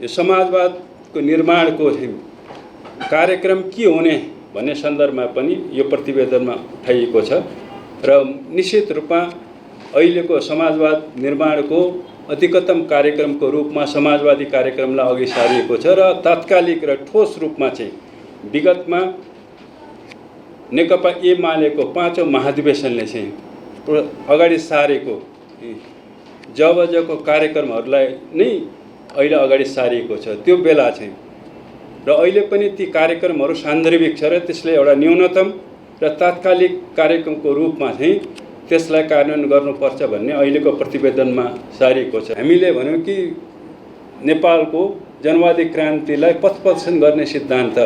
यो समाजवादको निर्माणको कार्यक्रम के हुने भन्ने सन्दर्भमा पनि यो प्रतिवेदनमा उठाइएको छ र निश्चित रूपमा अहिलेको समाजवाद निर्माणको अधिकतम कार्यक्रमको रूपमा समाजवादी कार्यक्रमलाई अघि सारिएको छ र तात्कालिक र ठोस रूपमा चाहिँ विगतमा नेकपा एमालेको 5औं महाधिवेशनले चाहिँ अगाडि सारेको जबजको कार्यक्रमहरूलाई नै अहिले अगाडि सारिएको छ। त्यो बेला चाहिँ र अहिले पनि ती कार्यक्रमहरू सान्दर्भिक छ र त्यसले एउटा न्यूनतम र तात्कालिक कार्यक्रमको रूपमा चाहिँ त्यसलाई कार्यान्वयन गर्नुपर्छ भन्ने अहिलेको प्रतिवेदनमा सारिएको छ। हामीले भन्यौँ कि नेपालको जनवादी क्रान्तिलाई पथप्रदर्शन गर्ने सिद्धान्त,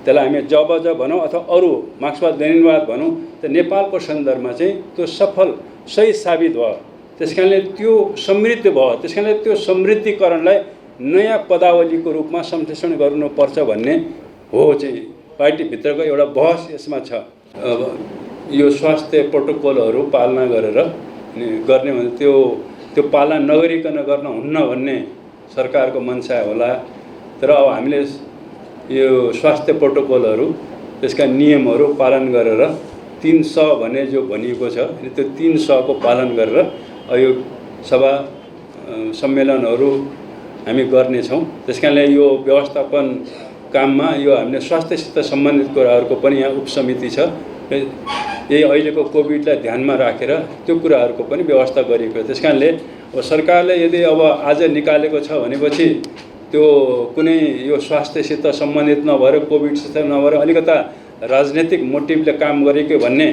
त्यसलाई हामी जब भनौँ अथवा अरू मार्क्सवाद लेनिनवाद भनौँ, त नेपालको सन्दर्भमा चाहिँ त्यो सही साबित भयो। त्यसकारणले त्यो समृद्ध भयो। त्यसकारणले त्यो समृद्धिकरणलाई नयाँ पदावलीको रूपमा सम्प्रेषण गर्नुपर्छ भन्ने हो चाहिँ पार्टीभित्रको एउटा बहस यसमा छ। अब यो स्वास्थ्य प्रोटोकलहरू पालना गरेर गर्ने भने त्यो पालना नगरिकन गर्न हुन्न भन्ने सरकारको मनसा होला। तर अब हामीले यो स्वास्थ्य प्रोटोकलहरू त्यसका नियमहरू पालन गरेर 300 भन्ने जो भनिएको छ त्यो 300 को पालन गरेर यो सभा सम्मेलनहरू हामी गर्नेछौँ। त्यसकारणले यो व्यवस्थापन काममा यो हामीले स्वास्थ्यसित सम्बन्धित कुराहरूको पनि यहाँ उपसमिति छ। यही अहिलेको कोभिडलाई ध्यानमा राखेर त्यो कुराहरूको पनि व्यवस्था गरिएको छ। त्यसकारणले अब सरकारले यदि अब आज निकालेको छ भनेपछि त्यो कुनै यो स्वास्थ्यसित सम्बन्धित नभएर कोभिडसित नभएर अलिकता राजनीतिक मोटिभले काम गरेको भन्ने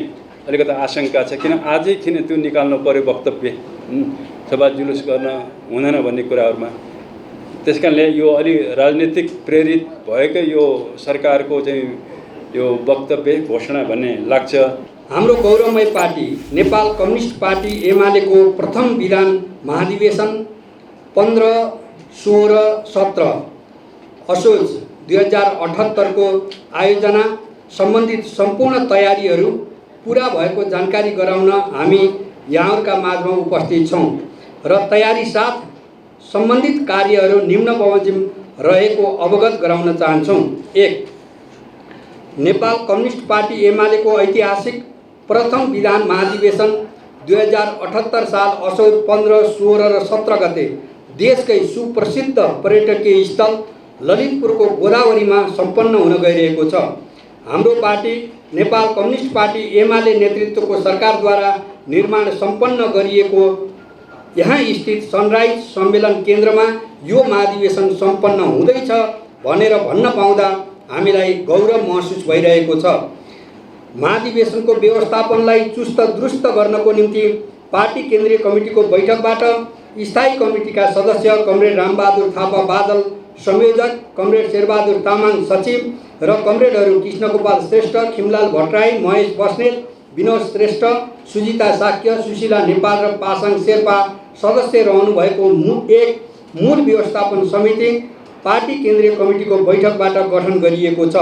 अलिकता आशंका छ। किन आजै किन त्यो निकाल्नु पर्यो वक्तव्य, सभा जुलुस गर्न हुँदैन भन्ने कुराहरूमा। त्यसकारणले यो अलि राजनीतिक प्रेरित भएकै यो सरकारको चाहिँ यो वक्तव्य घोषणा भन्ने लाग्छ। हाम्रो गौरवमय पार्टी नेपाल कम्युनिस्ट पार्टी एमालेको प्रथम विधान महाधिवेशन 15, 16, 17 असोज 2078 को आयोजना सम्बन्धित सम्पूर्ण तयारीहरू पूरा भएको जानकारी गराउन हामी यहाँहरूका माझमा उपस्थित छौँ र तयारी साथ सम्बन्धित कार्यहरू निम्न बमोजिम रहेको अवगत गराउन चाहन्छौँ। 1. नेपाल कम्युनिस्ट पार्टी एमालेको ऐतिहासिक प्रथम विधान महाधिवेशन 2078 साल असोज 15, 16 र 17 गते देशकै सुप्रसिद्ध पर्यटकीय स्थल ललितपुरको गोदावरीमा सम्पन्न हुन गइरहेको छ। हाम्रो party Nepal communist party UML नेतृत्वको सरकारद्वारा निर्माण सम्पन्न गरिएको यहाँ स्थित सनराइज सम्मेलन केन्द्रमा यो महाधिवेशन सम्पन्न हुँदैछ भनेर भन्न पाउँदा हामीलाई गौरव महसुस भइरहेको छ। महाधिवेशनको व्यवस्थापनलाई चुस्त दुरुस्त गर्नको निम्ति पार्टी केन्द्रीय कमिटीको बैठकबाट स्थायी कमिटीका सदस्य कमरेड रामबहादुर थापा बादल संयोजक, कमरेड शेरबहादुर तामाङ सचिव र कमरेडहरू कृष्णगोपाल श्रेष्ठ, खिमलाल भट्टराई, महेश बस्नेत, विनोद श्रेष्ठ, सुजिता साक्य, सुशीला नेपाल र पासाङ शेर्पा सदस्य रहनु भएको एक मूल व्यवस्थापन समिति पार्टी केन्द्रीय कमिटीको बैठकबाट गठन गरिएको छ।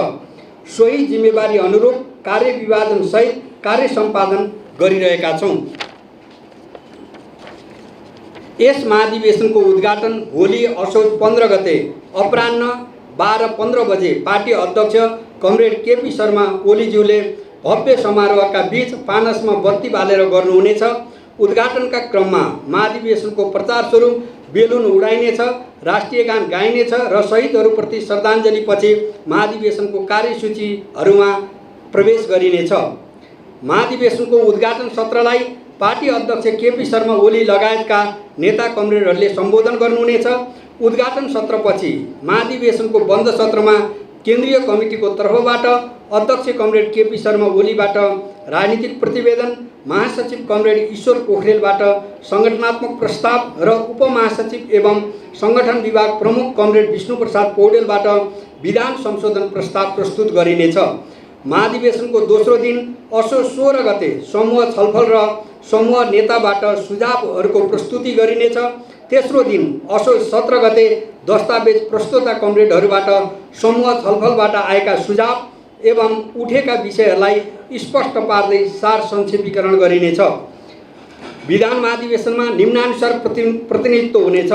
सोही जिम्मेवारी अनुरूप कार्य विभाजन सहित कार्य सम्पादन गरिरहेका छौँ। यस महाधिवेशनको उद्घाटन भोलि असोज 15 गते अपराह्न 12:15 बजे पार्टी अध्यक्ष कमरेड केपी शर्मा ओलीज्यूले भव्य समारोहका बीच पानसमा बत्ती बालेर गर्नुहुनेछ। उद्घाटनका क्रममा महाधिवेशनको प्रचार स्वरूप बेलुन उडाइनेछ, राष्ट्रिय गान गाइनेछ र शहीदहरूप्रति श्रद्धाञ्जलीपछि महाधिवेशनको कार्यसूचीहरूमा प्रवेश गरिनेछ। महाधिवेशनको उद्घाटन सत्रलाई पार्टी अध्यक्ष केपी शर्मा ओली लगायतका नेता कमरेडहरूले सम्बोधन गर्नुहुनेछ। उद्घाटन सत्रपछि महाधिवेशनको बन्द सत्रमा केन्द्रीय कमिटीको तर्फबाट अध्यक्ष कमरेड केपी शर्मा ओलीबाट राजनीतिक प्रतिवेदन, महासचिव कमरेड ईश्वर पोखरेलबाट सङ्गठनात्मक प्रस्ताव र उपमहासचिव एवं सङ्गठन विभाग प्रमुख कमरेड विष्णुप्रसाद पौडेलबाट विधान संशोधन प्रस्ताव प्रस्तुत गरिनेछ। महाधिवेशनको दोस्रो दिन असोज 16 गते समूह छलफल र समूह नेताबाट सुझावहरूको प्रस्तुति गरिनेछ। तेस्रो दिन असोज 17 गते दस्तावेज प्रस्तोता कमरेडहरूबाट समूह छलफलबाट आएका सुझाव एवं उठेका विषयहरूलाई स्पष्ट पार्दै सार संक्षेपीकरण गरिनेछ। विधान महाधिवेशनमा निम्नानुसार प्रतिनिधित्व हुनेछ।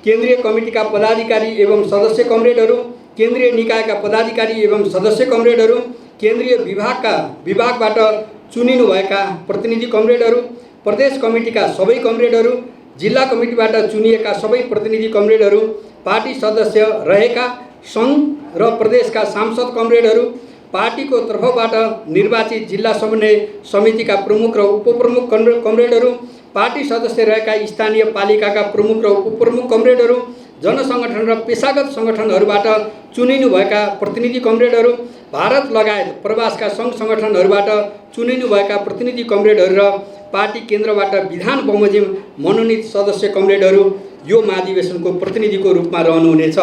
केन्द्रीय कमिटीका पदाधिकारी एवं सदस्य कमरेडहरू, केन्द्रीय निकायका पदाधिकारी एवं सदस्य कमरेडहरू, केन्द्रीय विभागबाट चुनिनुभएका प्रतिनिधि कमरेडहरू, प्रदेश कमिटीका सबै कमरेडहरू, जिल्ला कमिटीबाट चुनिएका सबै प्रतिनिधि कमरेडहरू, पार्टी सदस्य रहेका सङ्घ र प्रदेशका सांसद कमरेडहरू, पार्टीको तर्फबाट निर्वाचित जिल्ला समन्वय समितिका प्रमुख र उपप्रमुख कमरेडहरू, पार्टी सदस्य रहेका स्थानीय पालिकाका प्रमुख र उपप्रमुख कमरेडहरू, जनसङ्गठन र पेसागत सङ्गठनहरूबाट चुनिनुभएका प्रतिनिधि कमरेडहरू, भारत लगायत प्रवासका सङ्घ सङ्गठनहरूबाट चुनिनुभएका प्रतिनिधि कमरेडहरू र पार्टी केन्द्रबाट विधान बमोजिम मनोनित सदस्य कमरेडहरू यो महाधिवेशनको प्रतिनिधिको रूपमा रहनुहुनेछ।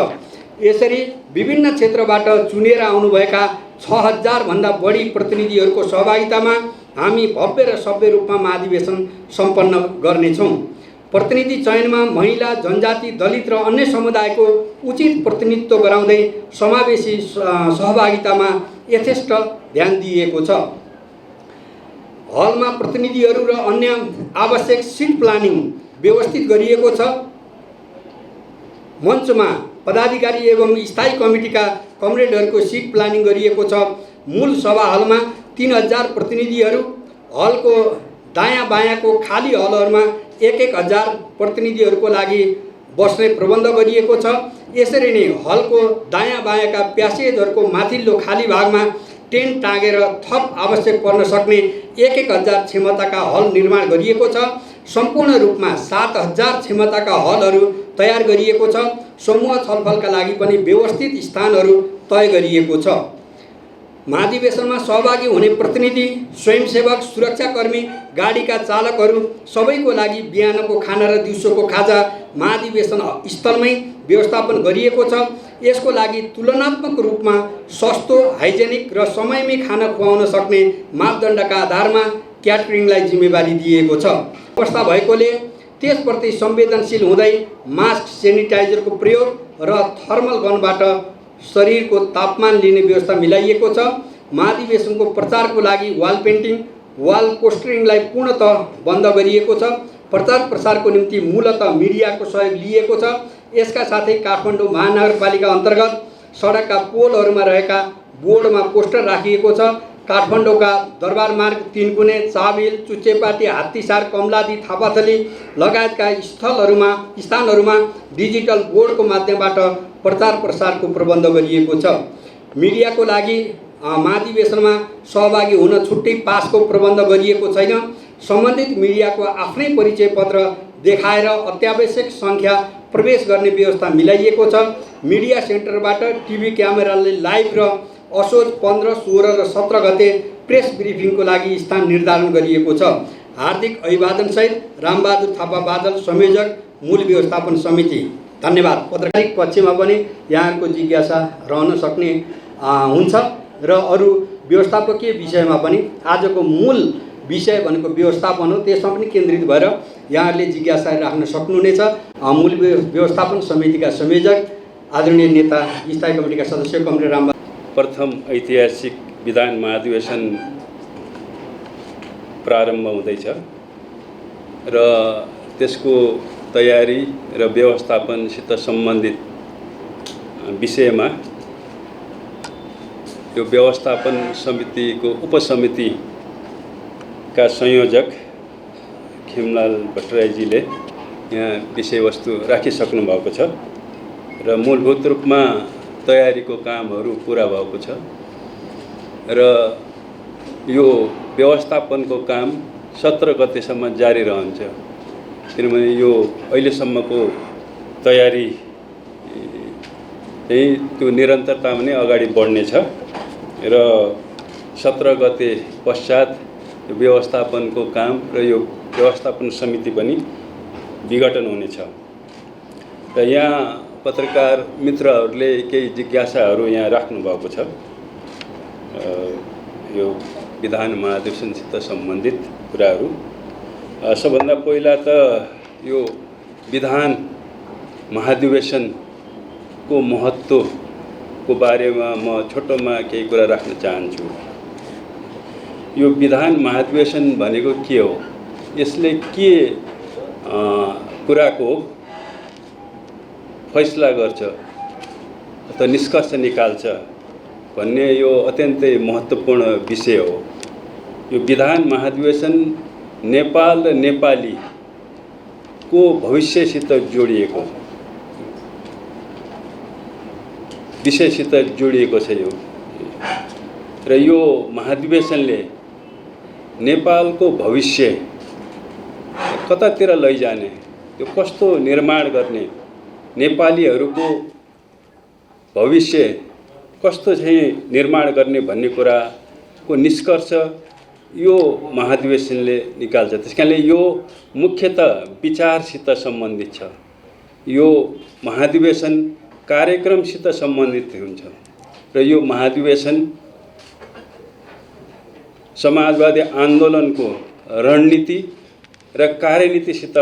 यसरी विभिन्न क्षेत्रबाट चुनेर आउनुभएका 6000 भन्दा बढी प्रतिनिधिहरूको सहभागितामा हामी भव्य र सभ्य रूपमा महाधिवेशन सम्पन्न गर्नेछौँ। प्रतिनिधि चयनमा महिला, जनजाति, दलित र अन्य समुदायको उचित प्रतिनिधित्व गराउँदै समावेशी सहभागितामा यथेष्ट ध्यान दिइएको छ। हलमा प्रतिनिधिहरू र अन्य आवश्यक सिट प्लानिङ व्यवस्थित गरिएको छ। मञ्चमा पदाधिकारी एवं स्थायी कमिटीका कमरेडहरूको सिट प्लानिङ गरिएको छ। मूल सभा हलमा 3000 प्रतिनिधिहरू, हलको दायाँ बायाँको खाली हलहरूमा 1000 प्रतिनिधिहरूको लागि बस्ने प्रबन्ध गरिएको छ। यसरी नै हलको दायाँ बायाँका प्यासेजहरूको माथिल्लो खाली भागमा टेन्ट टाँगेर थप आवश्यक पर्न सक्ने 1000 क्षमताका हल निर्माण गरिएको छ। सम्पूर्ण रूपमा 7000 क्षमताका हलहरू तयार गरिएको छ। समूह छलफलका लागि पनि व्यवस्थित स्थानहरू तय गरिएको छ। महाधिवेशनमा सहभागी हुने प्रतिनिधि, स्वयंसेवक, सुरक्षाकर्मी, गाडीका चालकहरू सबैको लागि बिहानको खाना र दिउँसोको खाजा महाधिवेशन स्थलमै व्यवस्थापन गरिएको छ। यसको लागि तुलनात्मक रूपमा सस्तो, हाइजेनिक र समयमै खाना खुवाउन सक्ने मापदण्डका आधारमा क्याटरिङलाई जिम्मेवारी दिएको छ। अवस्था भएकोले त्यसप्रति संवेदनशील हुँदै मास्क, सेनिटाइजरको प्रयोग र थर्मल गनबाट शरीरको तापमान लिने व्यवस्था मिलाइएको छ। महाधिवेशनको प्रचारको लागि वाल पेन्टिङ, वाल पोस्टरिङलाई पूर्णतः बन्द गरिएको छ। प्रचार प्रसारको निम्ति मूलतः मिडियाको सहयोग लिएको छ। यसका साथै काठमाडौँ महानगरपालिका अन्तर्गत सडकका पोलहरूमा रहेका बोर्डमा पोस्टर राखिएको छ। काठमाडौँका दरबार मार्ग, तीनकुने, चाबिल, चुच्चेपाटी, हात्तीसार, कमलादी, थापाथली लगायतका स्थानहरूमा डिजिटल बोर्डको माध्यमबाट प्रचार प्रसारको प्रबन्ध गरिएको छ। मिडियाको लागि महाधिवेशनमा सहभागी हुन छुट्टै पासको प्रबन्ध गरिएको छैन। सम्बन्धित मिडियाको आफ्नै परिचय पत्र देखाएर अत्यावश्यक सङ्ख्या प्रवेश गर्ने व्यवस्था मिलाइएको छ। मिडिया सेन्टरबाट टिभी क्यामेराले लाइभ र असोज 15, 16 र 17 गते प्रेस ब्रिफिङको लागि स्थान निर्धारण गरिएको छ। हार्दिक अभिवादनसहित रामबहादुर थापा बादल, संयोजक, मूल व्यवस्थापन समिति। धन्यवाद। पत्रकारिक पक्षमा पनि यहाँहरूको जिज्ञासा रहन सक्ने हुन्छ र अरू व्यवस्थापकीय विषयमा पनि आजको मूल विषय भनेको व्यवस्थापन हो, त्यसमा पनि केन्द्रित भएर यहाँहरूले जिज्ञासा राख्न सक्नुहुनेछ। मूल व्यवस्थापन समितिका संयोजक आदरणीय नेता स्थायी कमिटीका सदस्य कमरेड रामबहादुर। प्रथम ऐतिहासिक विधान महाधिवेशन प्रारम्भ हुँदैछ र त्यसको तयारी र व्यवस्थापनसित सम्बन्धित विषयमा यो व्यवस्थापन समितिको उपसमितिका संयोजक खिमलाल भट्टराईजीले यहाँ विषयवस्तु राखिसक्नु भएको छ र मूलभूत रूपमा तयारीको कामहरू पुरा भएको छ र यो व्यवस्थापनको काम 17 गतेसम्म जारी रहन्छ। किनभने यो अहिलेसम्मको तयारी चाहिँ त्यो निरन्तरतामा नै अगाडि बढ्नेछ र 17 गते पश्चात व्यवस्थापनको काम र यो व्यवस्थापन समिति पनि विघटन हुनेछ। र यहाँ पत्रकार मित्रहरूले केही जिज्ञासाहरू यहाँ राख्नु भएको छ। यो विधान महाधिवेशनसित सम्बन्धित कुराहरू। सबभन्दा पहिला त यो विधान महाधिवेशनको महत्त्वको बारेमा म छोटोमा केही कुरा राख्न चाहन्छु। यो विधान महाधिवेशन भनेको के हो? यसले के कुराको फैसला गर्छ अथवा निष्कर्ष निकाल्छ भन्ने यो अत्यन्तै महत्त्वपूर्ण विषय हो। यो विधान महाधिवेशन नेपाल र नेपालीको भविष्यसित जोडिएको विषयसित जोडिएको छ यो। र यो महाधिवेशनले नेपालको भविष्य कतातिर लैजाने, त्यो कस्तो निर्माण गर्ने, नेपालीहरूको भविष्य कस्तो चाहिँ निर्माण गर्ने भन्ने कुराको निष्कर्ष यो महाधिवेशनले निकाल्छ। त्यसकारणले यो मुख्यतः विचारसित सम्बन्धित छ। यो महाधिवेशन कार्यक्रमसित सम्बन्धित हुन्छ र यो महाधिवेशन समाजवादी आन्दोलनको रणनीति र कार्यनीतिसित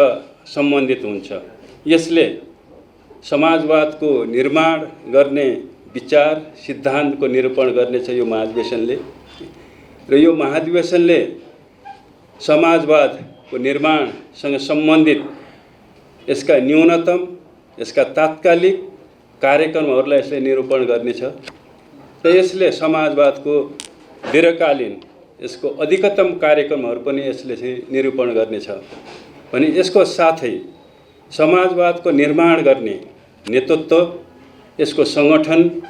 सम्बन्धित हुन्छ। यसले समाजवादको निर्माण गर्ने विचार सिद्धान्तको निरूपण गर्नेछ यो महाधिवेशनले। र यो महाधिवेशनले समाजवादको निर्माणसँग सम्बन्धित यसका न्यूनतम, यसका तात्कालिक कार्यक्रमहरूलाई यसले निरूपण गर्नेछ र यसले समाजवादको दीर्घकालीन, यसको अधिकतम कार्यक्रमहरू पनि यसले चाहिँ निरूपण गर्नेछ। भने यसको साथै समाजवादको निर्माण गर्ने नेतृत्व, यसको सङ्गठन,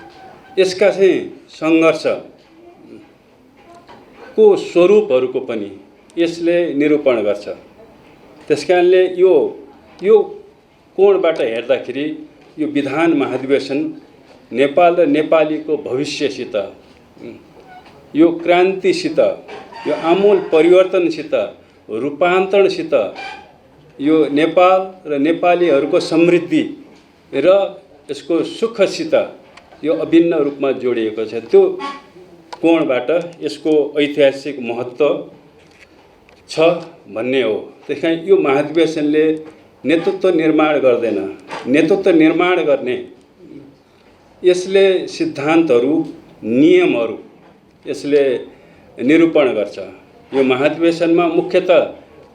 यसका चाहिँ सङ्घर्षको स्वरूपहरूको पनि यसले निरूपण गर्छ। त्यसकारणले यो कोणबाट हेर्दाखेरि यो विधान महाधिवेशन नेपाल र नेपालीको भविष्यसित, यो क्रान्तिसित, यो आमूल परिवर्तनसित, रूपान्तरणसित, यो नेपाल र नेपालीहरूको समृद्धि र यसको सुखसित यो अभिन्न रूपमा जोडिएको छ। त्यो कोणबाट यसको ऐतिहासिक महत्त्व छ भन्ने हो। त्यसकारण यो महाधिवेशनले नेतृत्व निर्माण गर्दैन, नेतृत्व निर्माण गर्ने यसले सिद्धान्तहरू, नियमहरू यसले निरूपण गर्छ। यो महाधिवेशनमा मुख्यतः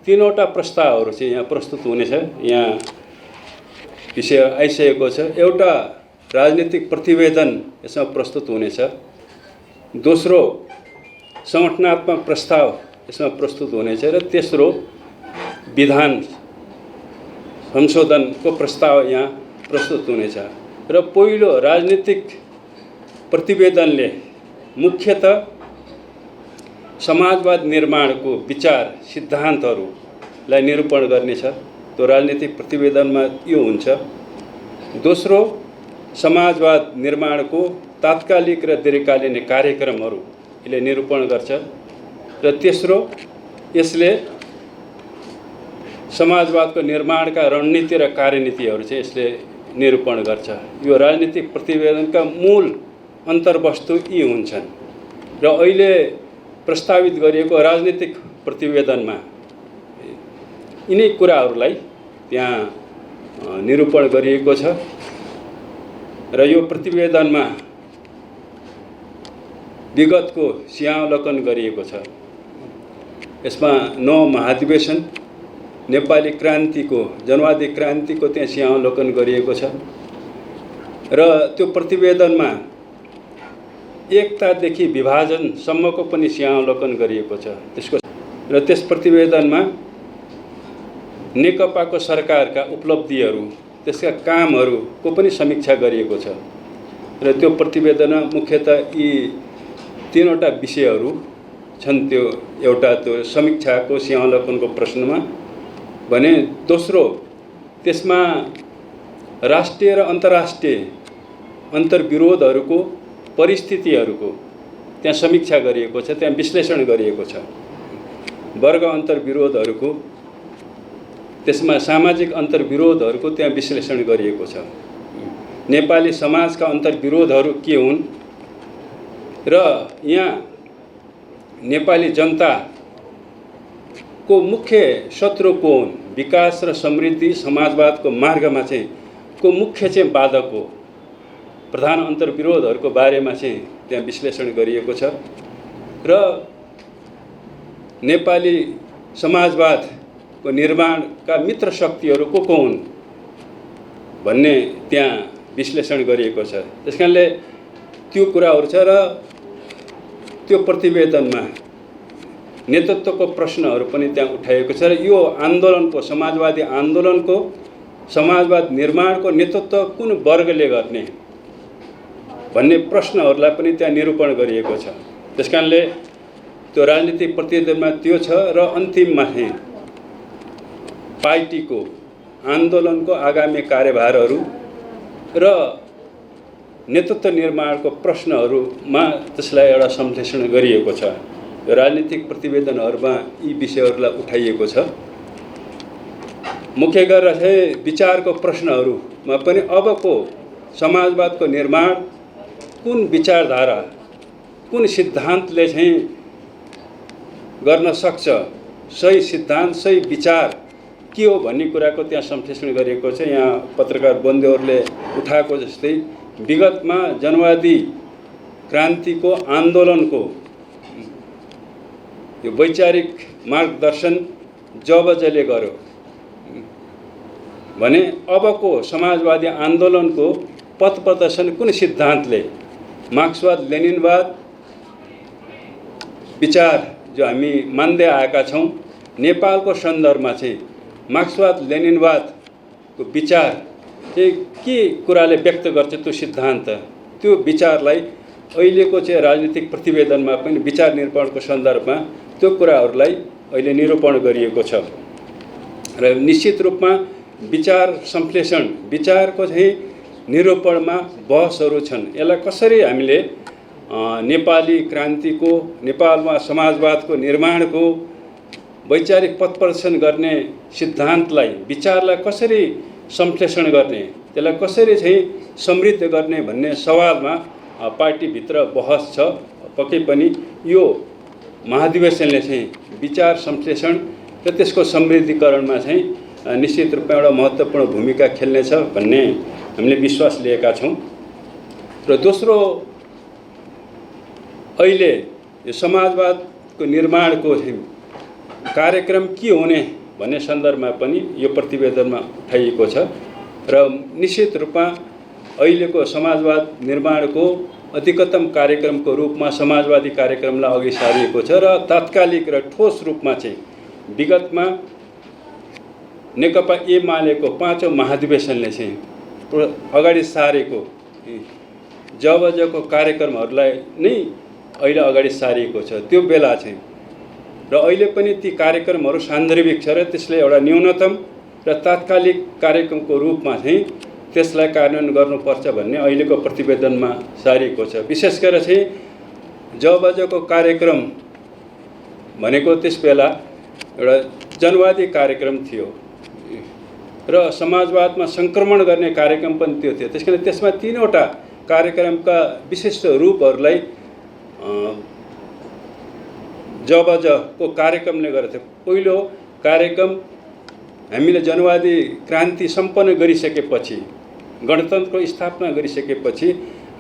3वटा प्रस्तावहरू चाहिँ यहाँ प्रस्तुत हुनेछ। यहाँ विषय आइसकेको छ। एउटा राजनीतिक प्रतिवेदन यसमा प्रस्तुत हुनेछ। दोस्रो सङ्गठनात्मक प्रस्ताव यसमा प्रस्तुत हुनेछ र तेस्रो विधान संशोधनको प्रस्ताव यहाँ प्रस्तुत हुनेछ। र पहिलो राजनीतिक प्रतिवेदनले मुख्यतः समाजवाद निर्माणको विचार सिद्धान्तहरूलाई निरूपण गर्नेछ। त्यो राजनीतिक प्रतिवेदनमा यो हुन्छ। दोस्रो समाजवाद निर्माणको तात्कालिक र दीर्घकालीन कार्यक्रमहरू यसले निरूपण गर्छ। र तेस्रो यसले समाजवादको निर्माणका रणनीति र कार्यनीतिहरू चाहिँ यसले निरूपण गर्छ। यो राजनीतिक प्रतिवेदनका मूल अन्तर्वस्तु यी हुन्छन् र अहिले प्रस्तावित गरिएको राजनीतिक प्रतिवेदनमा यिनै कुराहरूलाई त्यहाँ निरूपण गरिएको छ। र यो प्रतिवेदनमा विगतको सिंहावलोकन गरिएको छ। यसमा 9 महाधिवेशन नेपाली क्रान्तिको, जनवादी क्रान्तिको त्यहाँ सिंहावलोकन गरिएको छ। र त्यो प्रतिवेदनमा एकतादेखि विभाजनसम्मको पनि सिंहावलोकन गरिएको छ। र त्यस प्रतिवेदनमा नेकपाको सरकारका उपलब्धिहरू, त्यसका कामहरूको पनि समीक्षा गरिएको छ। र त्यो प्रतिवेदनमा मुख्यतः यी 3वटा विषयहरू छन्। त्यो एउटा त्यो समीक्षाको सिंहावलोकनको प्रश्नमा भने, दोस्रो त्यसमा राष्ट्रिय र अन्तर्राष्ट्रिय अन्तर्विरोधहरूको परिस्थितिहरूको त्यहाँ समीक्षा गरिएको छ, त्यहाँ विश्लेषण गरिएको छ। वर्ग अन्तर्विरोधहरूको, त्यसमा सामाजिक अन्तर्विरोधहरूको त्यहाँ विश्लेषण गरिएको छ। नेपाली समाजका अन्तर्विरोधहरू के हुन् र यहाँ नेपाली जनताको मुख्य शत्रु को हुन्, विकास र समृद्धि समाजवादको मार्गमा चाहिँ को मुख्य चाहिँ बाधक हो, प्रधान अन्तर्विरोधहरूको बारेमा चाहिँ त्यहाँ विश्लेषण गरिएको छ। र नेपाली समाजवादको निर्माणका मित्र शक्तिहरू को हुन् भन्ने त्यहाँ विश्लेषण गरिएको छ। त्यस कारणले त्यो कुराहरू छ र त्यो प्रतिवेदनमा नेतृत्वको प्रश्नहरू पनि त्यहाँ उठाइएको छ र यो आन्दोलनको समाजवादी आन्दोलनको समाजवाद निर्माणको नेतृत्व कुन वर्गले गर्ने भन्ने प्रश्नहरूलाई पनि त्यहाँ निरूपण गरिएको छ। त्यस कारणले त्यो राजनीतिक प्रतिवेदनमा त्यो छ र अन्तिममा चाहिँ पार्टीको आन्दोलनको आगामी कार्यभारहरू र नेतृत्व निर्माणको प्रश्नहरूमा त्यसलाई एउटा सम्प्रेषण गरिएको छ। यो राजनीतिक प्रतिवेदनहरूमा यी विषयहरूलाई उठाइएको छ। मुख्य गरेर चाहिँ विचारको प्रश्नहरूमा पनि अबको समाजवादको निर्माण कुन विचारधारा कुन सिद्धान्तले चाहिँ गर्न सक्छ, सही सिद्धान्त सही विचार के हो भन्ने कुराको त्यहाँ सम्प्रेषण गरिएको छ। यहाँ पत्रकार बन्धुहरूले उठाएको जस्तै विगतमा जनवादी क्रान्तिको आन्दोलनको यो वैचारिक मार्गदर्शन जब जसले गर्यो भने अबको समाजवादी आन्दोलनको पथ प्रदर्शन कुन सिद्धान्तले मार्क्सवाद लेनिनवाद विचार जो हामी मान्दै आएका छौँ नेपालको सन्दर्भमा चाहिँ मार्क्सवाद लेनिनवादको विचार चाहिँ के कुराले व्यक्त गर्छ, त्यो सिद्धान्त त्यो विचारलाई अहिलेको चाहिँ राजनीतिक प्रतिवेदनमा पनि विचार निरूपणको सन्दर्भमा त्यो कुराहरूलाई अहिले निरूपण गरिएको छ। र निश्चित रूपमा विचार संश्लेषण विचारको चाहिँ निरूपणमा बहसहरू छन्। यसलाई कसरी हामीले नेपाली क्रान्तिको नेपालमा समाजवादको निर्माणको वैचारिक पथ प्रदर्शन गर्ने सिद्धान्तलाई विचारलाई कसरी संश्लेषण गर्ने, त्यसलाई कसरी चाहिँ समृद्ध गर्ने भन्ने सवालमा पार्टीभित्र बहस छ। पक्कै पनि यो महाधिवेशनले चाहिँ विचार संश्लेषण र त्यसको समृद्धिकरणमा चाहिँ निश्चित रूपमा एउटा महत्त्वपूर्ण भूमिका खेल्नेछ भन्ने हामीले विश्वास लिएका छौँ। र दोस्रो अहिले यो समाजवादको निर्माणको कार्यक्रम के हुने भन्ने सन्दर्भमा पनि यो प्रतिवेदनमा उठाइएको छ। र निश्चित रूपमा अहिलेको समाजवाद निर्माणको अधिकतम कार्यक्रमको रूपमा समाजवादी कार्यक्रमलाई अघि सारिएको छ र तात्कालिक र ठोस रूपमा चाहिँ विगतमा नेकपा एमालेको 5औं महाधिवेशनले चाहिँ अगाडि सारेको जबजको कार्यक्रमहरूलाई नै अहिले अगाडि सारिएको छ। त्यो बेला चाहिँ र अहिले पनि ती कार्यक्रमहरू सान्दर्भिक छ र त्यसले एउटा न्यूनतम र तात्कालिक कार्यक्रमको रूपमा चाहिँ त्यसलाई कार्यान्वयन गर्नुपर्छ भन्ने अहिलेको प्रतिवेदनमा सारिएको छ। विशेष गरेर चाहिँ जबजको कार्यक्रम भनेको त्यस बेला एउटा जनवादी कार्यक्रम थियो र समाजवादमा सङ्क्रमण गर्ने कार्यक्रम पनि त्यो थियो। त्यसकारण त्यसमा 3वटा कार्यक्रमका विशिष्ट रूपहरूलाई जबजको कार्यक्रमले गर्थे। पहिलो कार्यक्रम हामीले जनवादी क्रान्ति सम्पन्न गरिसकेपछि गणतन्त्रको स्थापना गरिसकेपछि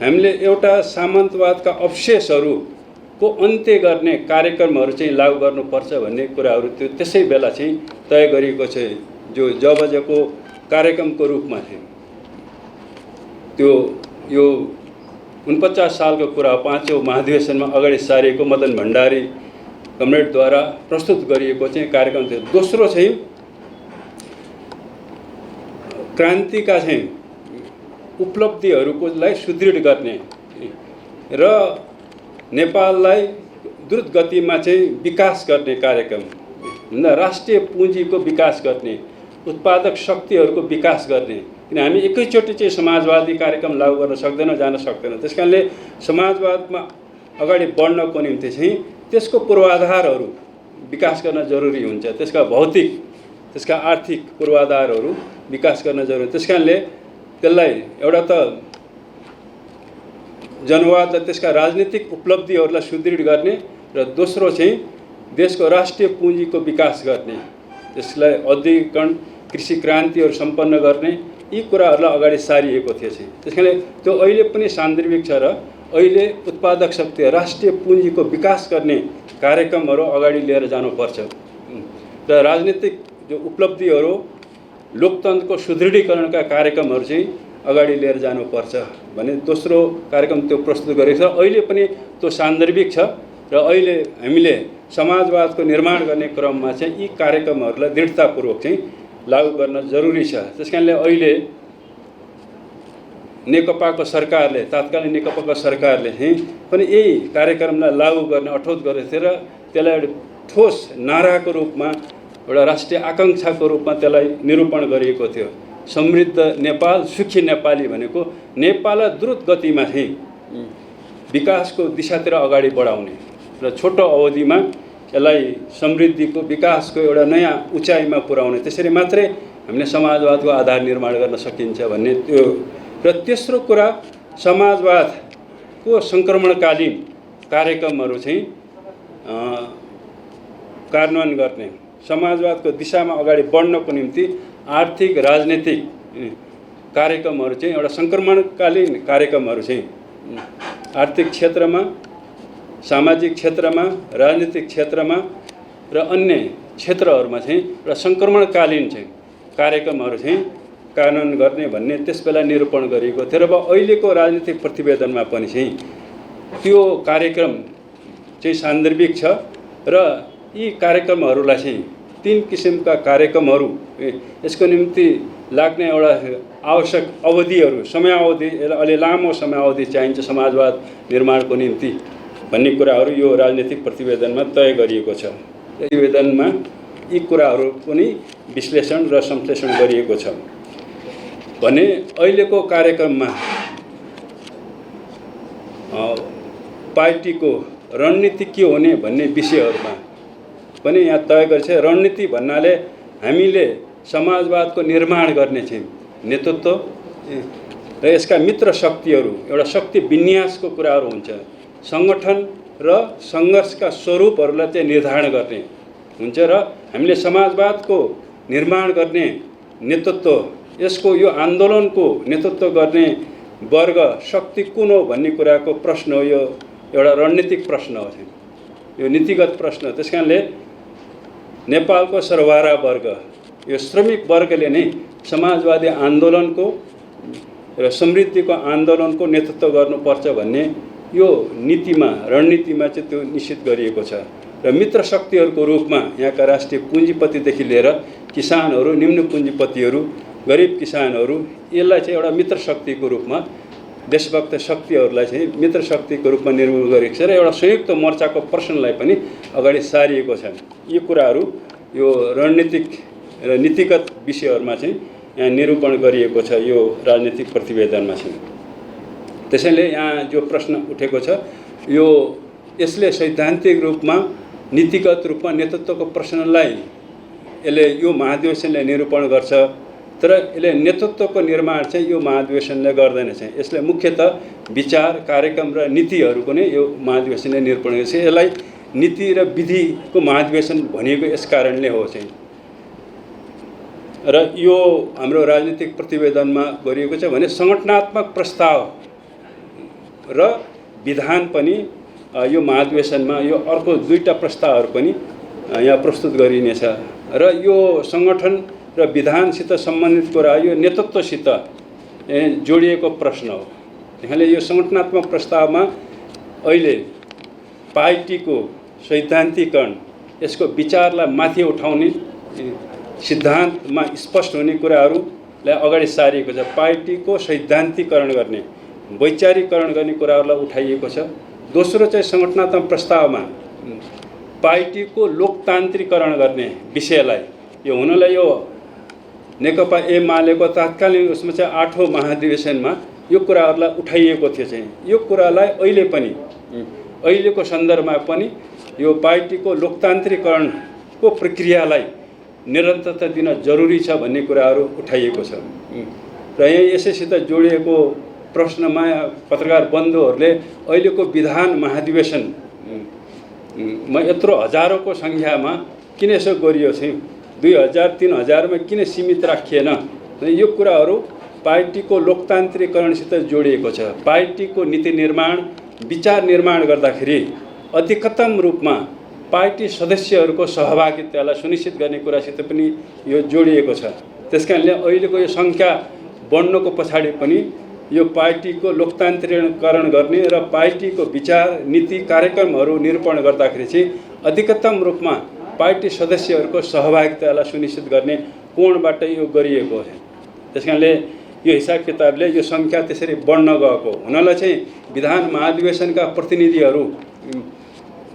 हामीले एउटा सामन्तवादका अवशेषहरूको अन्त्य गर्ने कार्यक्रमहरू चाहिँ लागू गर्नुपर्छ भन्ने कुराहरू त्यो त्यसै बेला चाहिँ तय गरिएको छ। जो जबजको कार्यक्रमको रूपमा थियो त्यो यो 49 सालको कुरा 5औं महाधिवेशनमा अगाडि सारिएको मदन भण्डारी कमरेडद्वारा प्रस्तुत गरिएको चाहिँ कार्यक्रम थियो। दोस्रो चाहिँ क्रान्तिका चाहिँ उपलब्धिहरूलाई सुदृढ गर्ने र नेपाललाई द्रुत गतिमा चाहिँ विकास गर्ने कार्यक्रम, राष्ट्रिय पुँजीको विकास गर्ने, उत्पादक शक्तिहरूको विकास गर्ने। किन हामी एकैचोटि चाहिँ समाजवादी कार्यक्रम लागू गर्न सक्दैनौँ, जान सक्दैनौँ। त्यसकारणले समाजवादमा अगाडि बढ्नको निम्ति चाहिँ त्यसको पूर्वाधारहरू विकास गर्न जरुरी हुन्छ। त्यसका भौतिक त्यसका आर्थिक पूर्वाधारहरू विकास गर्न जरुरी। त्यसकारणले त्यसलाई एउटा त जनवाद र त्यसका राजनीतिक उपलब्धिहरूलाई सुदृढ गर्ने र दोस्रो चाहिँ देशको राष्ट्रिय पुँजीको विकास गर्ने, त्यसलाई औद्योगिकरण कृषि क्रान्तिहरू सम्पन्न गर्ने, यी कुराहरूलाई अगाडि सारिएको थियो चाहिँ। त्यसकारणले त्यो अहिले पनि सान्दर्भिक छ र अहिले उत्पादक शक्ति राष्ट्रिय पुँजीको विकास गर्ने कार्यक्रमहरू अगाडि लिएर जानुपर्छ र राजनीतिक जो उपलब्धिहरू लोकतन्त्रको सुदृढीकरणका कार्यक्रमहरू चाहिँ अगाडि लिएर जानुपर्छ भने दोस्रो कार्यक्रम त्यो प्रस्तुत गरेको छ। अहिले पनि त्यो सान्दर्भिक छ र अहिले हामीले समाजवादको निर्माण गर्ने क्रममा चाहिँ यी कार्यक्रमहरूलाई दृढतापूर्वक चाहिँ लागू गर्न जरुरी छ। त्यसकारणले अहिले नेकपाको सरकारले तात्कालीन नेकपाको सरकारले चाहिँ पनि यही कार्यक्रमलाई लागू गर्ने अठोट गरेको थियो र त्यसलाई एउटा ठोस नाराको रूपमा एउटा राष्ट्रिय आकाङ्क्षाको रूपमा त्यसलाई निरूपण गरिएको थियो। समृद्ध नेपाल सुखी नेपाली भनेको नेपाललाई द्रुत गतिमा चाहिँ विकासको दिशातिर अगाडि बढाउने र छोटो अवधिमा यसलाई समृद्धिको विकासको एउटा नयाँ उचाइमा पुर्याउने, त्यसरी मात्रै हामीले समाजवादको आधार निर्माण गर्न सकिन्छ भन्ने त्यो। र तेस्रो कुरा समाजवादको सङ्क्रमणकालीन कार्यक्रमहरू चाहिँ कार्यान्वयन गर्ने, समाजवादको दिशामा अगाडि बढ्नको निम्ति आर्थिक राजनीतिक कार्यक्रमहरू चाहिँ एउटा सङ्क्रमणकालीन कार्यक्रमहरू चाहिँ आर्थिक क्षेत्रमा, सामाजिक क्षेत्रमा, राजनीतिक क्षेत्रमा र अन्य क्षेत्रहरूमा चाहिँ एउटा सङ्क्रमणकालीन चाहिँ कार्यक्रमहरू चाहिँ कार्यान्वयन गर्ने भन्ने त्यसबेला निरूपण गरिएको थियो। र अब अहिलेको राजनीतिक प्रतिवेदनमा पनि चाहिँ त्यो कार्यक्रम चाहिँ सान्दर्भिक छ र यी कार्यक्रमहरूलाई चाहिँ 3 किसिमका कार्यक्रमहरू यसको निम्ति लाग्ने एउटा आवश्यक अवधिहरू, समयावधि, अलि लामो समयावधि चाहिन्छ समाजवाद निर्माणको निम्ति भन्ने कुराहरू यो राजनीतिक प्रतिवेदनमा तय गरिएको छ। प्रतिवेदनमा यी कुराहरू पनि विश्लेषण र संश्लेषण गरिएको छ भने अहिलेको कार्यक्रममा पार्टीको रणनीति के हुने भन्ने विषयहरूमा पनि यहाँ तय गरेको छ। रणनीति भन्नाले हामीले समाजवादको निर्माण गर्ने चाहिँ नेतृत्व र यसका मित्र शक्तिहरू, एउटा शक्ति विन्यासको कुराहरू हुन्छ। सङ्गठन र सङ्घर्षका स्वरूपहरूलाई चाहिँ निर्धारण गर्ने हुन्छ र हामीले समाजवादको निर्माण गर्ने नेतृत्व, यसको यो आन्दोलनको नेतृत्व गर्ने वर्ग शक्ति कुन हो भन्ने कुराको प्रश्न हो। यो एउटा रणनीतिक प्रश्न हो, यो नीतिगत प्रश्न। त्यसकारणले नेपालको सर्वहारा वर्ग, यो श्रमिक वर्गले नै समाजवादी आन्दोलनको र समृद्धिको आन्दोलनको नेतृत्व गर्नुपर्छ भन्ने यो नीतिमा, रणनीतिमा चाहिँ त्यो निश्चित गरिएको छ। र मित्र शक्तिहरूको रूपमा यहाँका राष्ट्रिय पुँजीपतिदेखि लिएर किसानहरू, निम्न पुँजीपतिहरू, गरिब किसानहरू, यसलाई चाहिँ एउटा मित्र शक्तिको रूपमा, देशभक्त शक्तिहरूलाई चाहिँ मित्र शक्तिको रूपमा निर्माण गरिएको छ र एउटा संयुक्त मोर्चाको प्रश्नलाई पनि अगाडि सारिएको छ। यी कुराहरू यो रणनीतिक र नीतिगत विषयहरूमा चाहिँ यहाँ निरूपण गरिएको छ यो राजनीतिक प्रतिवेदनमा चाहिँ। त्यसैले यहाँ जो प्रश्न उठेको छ यो यसले सैद्धान्तिक रूपमा, नीतिगत रूपमा नेतृत्वको प्रश्नलाई यसले यो महाधिवेशनले निरूपण गर्छ, तर यसले नेतृत्वको निर्माण चाहिँ यो महाधिवेशनले गर्दैन चाहिँ। यसले मुख्यतः विचार, कार्यक्रम र नीतिहरूको नै यो महाधिवेशनले निरूपण गर्छ। यसलाई नीति र विधिको महाधिवेशन भनिएको यस कारणले हो चाहिँ। र यो हाम्रो राजनीतिक प्रतिवेदनमा गरिएको छ भने सङ्गठनात्मक प्रस्ताव र विधान पनि यो महाधिवेशनमा यो अर्को 2टा प्रस्तावहरू पनि यहाँ प्रस्तुत गरिनेछ र यो सङ्गठन र विधानसित सम्बन्धित कुरा यो नेतृत्वसित जोडिएको प्रश्न हो। त्यसैले यो सङ्गठनात्मक प्रस्तावमा अहिले पार्टीको सैद्धान्तिकरण, यसको विचारलाई माथि उठाउने, सिद्धान्तमा स्पष्ट हुने कुराहरूलाई अगाडि सारिएको छ। पार्टीको सैद्धान्तिकरण गर्ने, वैचारिकरण गर्ने कुराहरूलाई उठाइएको छ। दोस्रो चाहिँ सङ्गठनात्मक प्रस्तावमा पार्टीको लोकतान्त्रिकरण गर्ने विषयलाई, यो हुनलाई यो नेकपा एमालेको तात्कालीन उसमा चाहिँ 8औं महाधिवेशनमा यो कुराहरूलाई उठाइएको थियो चाहिँ। यो कुरालाई अहिले पनि, अहिलेको सन्दर्भमा पनि यो पार्टीको लोकतान्त्रिकरणको प्रक्रियालाई निरन्तरता दिन जरुरी छ भन्ने कुराहरू उठाइएको छ। र यहाँ यसैसित जोडिएको प्रश्नमा पत्रकार बन्धुहरूले अहिलेको विधान महाधिवेशनमा यत्रो हजारौँको सङ्ख्यामा किन यसो गरियो चाहिँ, 2000-3000मा किन सीमित राखिएन, यो कुराहरू पार्टीको लोकतान्त्रिकरणसित जोडिएको छ। पार्टीको नीति निर्माण, विचार निर्माण गर्दाखेरि अधिकतम रूपमा पार्टी सदस्यहरूको सहभागितालाई सुनिश्चित गर्ने कुरासित पनि यो जोडिएको छ। त्यस कारणले अहिलेको यो सङ्ख्या बढ्नुको पछाडि पनि यो पार्टीको लोकतान्त्रिकरण गर्ने र पार्टीको विचार नीति कार्यक्रमहरू निरूपण गर्दाखेरि चाहिँ अधिकतम रूपमा पार्टी सदस्यहरूको सहभागितालाई सुनिश्चित गर्ने कोणबाट यो गरिएको छ। त्यस कारणले यो हिसाब किताबले यो सङ्ख्या त्यसरी बढ्न गएको हुनाले चाहिँ विधान महाधिवेशनका प्रतिनिधिहरू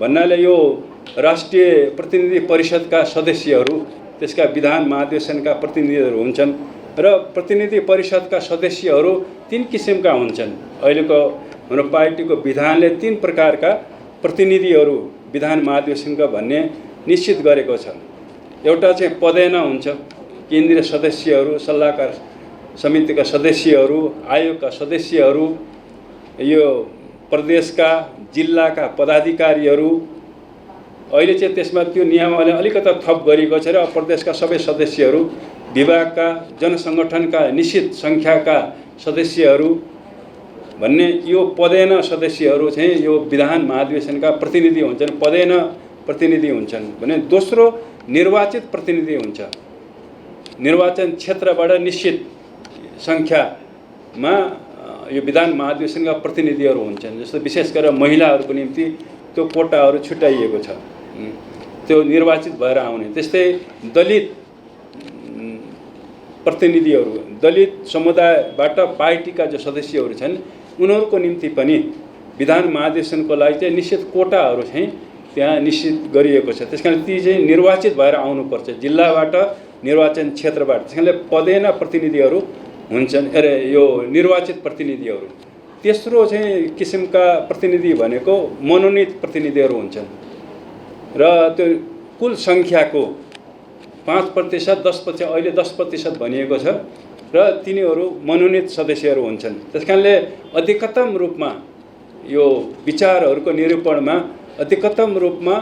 भन्नाले यो राष्ट्रिय प्रतिनिधि परिषदका सदस्यहरू त्यसका विधान महाधिवेशनका प्रतिनिधिहरू हुन्छन् र प्रतिनिधि परिषदका सदस्यहरू 3 किसिमका हुन्छन्। अहिलेको हाम्रो पार्टीको विधानले 3 प्रकारका प्रतिनिधिहरू विधान महाधिवेशनका भन्ने निश्चित गरेको छ। एउटा चाहिँ पदेन हुन्छ, केन्द्रीय सदस्यहरू, सल्लाहकार समितिका सदस्यहरू, आयोगका सदस्यहरू, यो प्रदेशका जिल्लाका पदाधिकारीहरू। अहिले चाहिँ त्यसमा त्यो नियमावली अलिकति थप गरिएको छ र प्रदेशका सबै सदस्यहरू, विभागका जनसङ्गठनका निश्चित सङ्ख्याका सदस्यहरू भन्ने यो पदेन सदस्यहरू चाहिँ यो विधान महाधिवेशनका प्रतिनिधि हुन्छन्, पदेन प्रतिनिधि हुन्छन् भने दोस्रो निर्वाचित प्रतिनिधि हुन्छ। निर्वाचन क्षेत्रबाट निश्चित सङ्ख्यामा यो विधान महाधिवेशनका प्रतिनिधिहरू हुन्छन्। जस्तो विशेष गरेर महिलाहरूको निम्ति त्यो कोटाहरू छुट्याइएको छ, त्यो निर्वाचित भएर आउने। त्यस्तै दलित प्रतिनिधिहरू, दलित समुदायबाट पार्टीका जो सदस्यहरू छन् उनीहरूको निम्ति पनि विधान महाधिवेशनको लागि चाहिँ निश्चित कोटाहरू चाहिँ त्यहाँ निश्चित गरिएको छ। त्यसकारण ती चाहिँ निर्वाचित भएर आउनुपर्छ, जिल्लाबाट, निर्वाचन क्षेत्रबाट। त्यसकारणले पदेन प्रतिनिधिहरू हुन्छन्, यो निर्वाचित प्रतिनिधिहरू। तेस्रो चाहिँ किसिमका प्रतिनिधि भनेको मनोनित प्रतिनिधिहरू हुन्छन् र त्यो कुल सङ्ख्याको 5%, 10%, अहिले 10% भनिएको छ र तिनीहरू मनोनित सदस्यहरू हुन्छन्। त्यसकारणले अधिकतम रूपमा यो विचारहरूको निरूपणमा अधिकतम रूपमा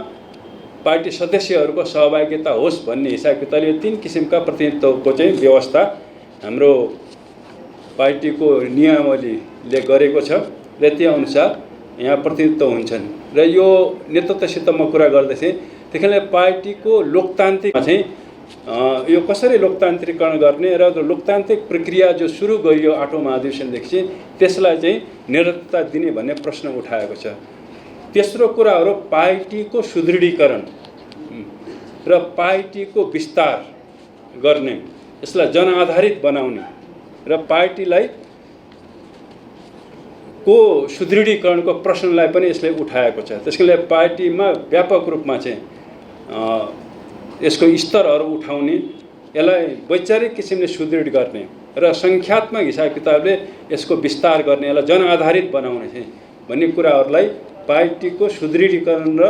पार्टी सदस्यहरूको सहभागिता होस् भन्ने हिसाब किताबले 3 किसिमका प्रतिनिधित्वको चाहिँ व्यवस्था हाम्रो पार्टीको नियमावलीले गरेको छ र त्यो अनुसार यहाँ प्रतिनिधित्व हुन्छन्। र यो नेतृत्वसित म कुरा गर्दैथेँ, त्यसैले पार्टीको लोकतान्त्रिक चाहिँ यो कसरी लोकतान्त्रिकरण गर्ने र लोकतान्त्रिक प्रक्रिया जो सुरु गरियो 8औं महाधिवेशनदेखि त्यसलाई चाहिँ निरन्तरता दिने भन्ने प्रश्न उठाएको छ। तेस्रो कुराहरू पार्टीको सुदृढीकरण र पार्टीको विस्तार गर्ने, यसलाई जनआधारित बनाउने र पार्टीलाई को सुदृढीकरणको प्रश्नलाई पनि यसले उठाएको छ। त्यसैले पार्टीमा व्यापक रूपमा चाहिँ यसको स्तरहरू उठाउने, यसलाई वैचारिक किसिमले सुदृढ गर्ने र सङ्ख्यात्मक हिसाब किताबले यसको विस्तार गर्ने, यसलाई जनआधारित बनाउने चाहिँ भन्ने कुराहरूलाई पार्टीको सुदृढीकरण र